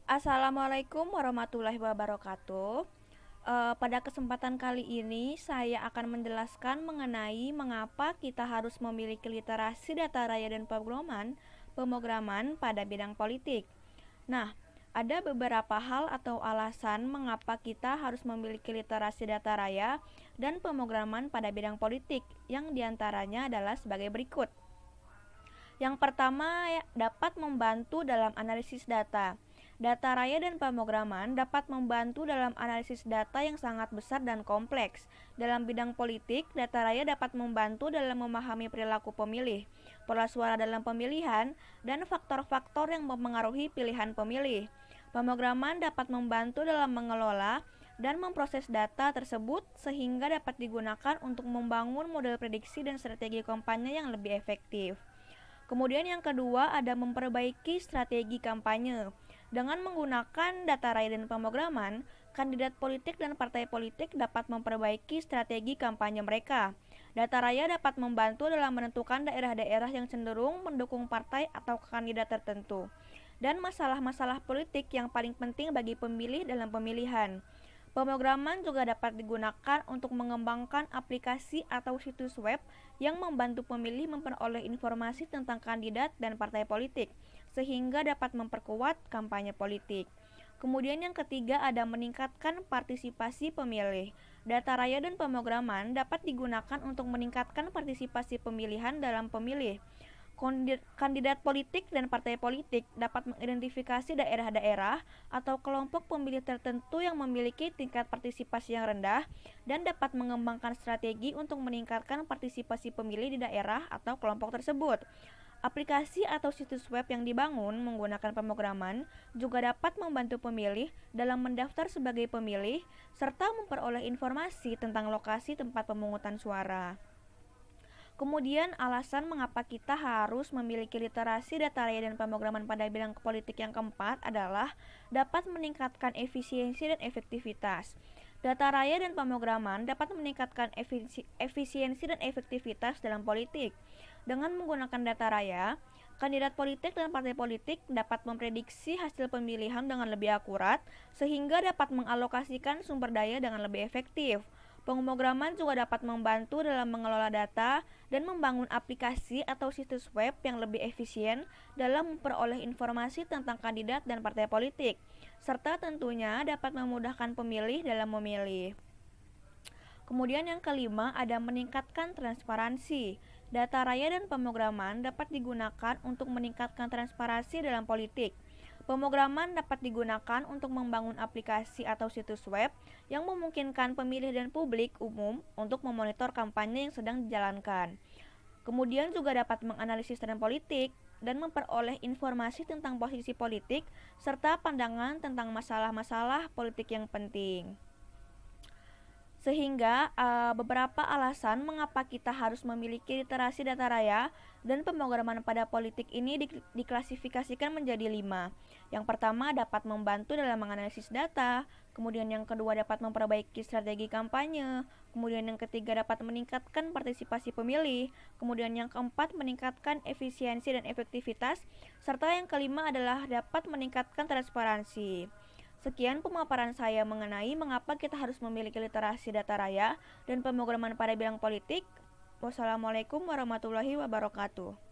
Assalamualaikum warahmatullahi wabarakatuh. Pada kesempatan kali ini saya akan menjelaskan mengenai mengapa kita harus memiliki literasi data raya dan pemrograman pada bidang politik. Nah, ada beberapa hal atau alasan mengapa kita harus memiliki literasi data raya dan pemrograman pada bidang politik, yang diantaranya adalah sebagai berikut. Yang pertama, dapat membantu dalam analisis data. Data raya dan pemrograman dapat membantu dalam analisis data yang sangat besar dan kompleks. Dalam bidang politik, data raya dapat membantu dalam memahami perilaku pemilih, pola suara dalam pemilihan, dan faktor-faktor yang mempengaruhi pilihan pemilih. Pemrograman dapat membantu dalam mengelola dan memproses data tersebut sehingga dapat digunakan untuk membangun model prediksi dan strategi kampanye yang lebih efektif. Kemudian yang kedua ada memperbaiki strategi kampanye. Dengan menggunakan data raya dan pemrograman, kandidat politik dan partai politik dapat memperbaiki strategi kampanye mereka. Data raya dapat membantu dalam menentukan daerah-daerah yang cenderung mendukung partai atau kandidat tertentu, dan masalah-masalah politik yang paling penting bagi pemilih dalam pemilihan. Pemrograman juga dapat digunakan untuk mengembangkan aplikasi atau situs web yang membantu pemilih memperoleh informasi tentang kandidat dan partai politik, sehingga dapat memperkuat kampanye politik. Kemudian yang ketiga ada meningkatkan partisipasi pemilih. Data raya dan pemrograman dapat digunakan untuk meningkatkan partisipasi pemilihan dalam pemilih. Kandidat politik dan partai politik dapat mengidentifikasi daerah-daerah atau kelompok pemilih tertentu yang memiliki tingkat partisipasi yang rendah dan dapat mengembangkan strategi untuk meningkatkan partisipasi pemilih di daerah atau kelompok tersebut. Aplikasi atau situs web yang dibangun menggunakan pemrograman juga dapat membantu pemilih dalam mendaftar sebagai pemilih serta memperoleh informasi tentang lokasi tempat pemungutan suara. Kemudian alasan mengapa kita harus memiliki literasi data raya dan pemrograman pada bidang politik yang keempat adalah dapat meningkatkan efisiensi dan efektivitas. Data raya dan pemrograman dapat meningkatkan efisiensi dan efektivitas dalam politik. Dengan menggunakan data raya, kandidat politik dan partai politik dapat memprediksi hasil pemilihan dengan lebih akurat sehingga dapat mengalokasikan sumber daya dengan lebih efektif. Pemrograman juga dapat membantu dalam mengelola data dan membangun aplikasi atau situs web yang lebih efisien dalam memperoleh informasi tentang kandidat dan partai politik, serta tentunya dapat memudahkan pemilih dalam memilih. Kemudian yang kelima ada meningkatkan transparansi. Data raya dan pemrograman dapat digunakan untuk meningkatkan transparansi dalam politik. Pemrograman dapat digunakan untuk membangun aplikasi atau situs web yang memungkinkan pemilih dan publik umum untuk memonitor kampanye yang sedang dijalankan. Kemudian juga dapat menganalisis tren politik dan memperoleh informasi tentang posisi politik serta pandangan tentang masalah-masalah politik yang penting. Sehingga beberapa alasan mengapa kita harus memiliki literasi data raya dan pemrograman pada politik ini diklasifikasikan menjadi 5. Yang pertama dapat membantu dalam menganalisis data, kemudian yang kedua dapat memperbaiki strategi kampanye, kemudian yang ketiga dapat meningkatkan partisipasi pemilih, kemudian yang keempat meningkatkan efisiensi dan efektivitas, serta yang kelima adalah dapat meningkatkan transparansi. Sekian pemaparan saya mengenai mengapa kita harus memiliki literasi data raya dan pemrograman pada bidang politik. Wassalamualaikum warahmatullahi wabarakatuh.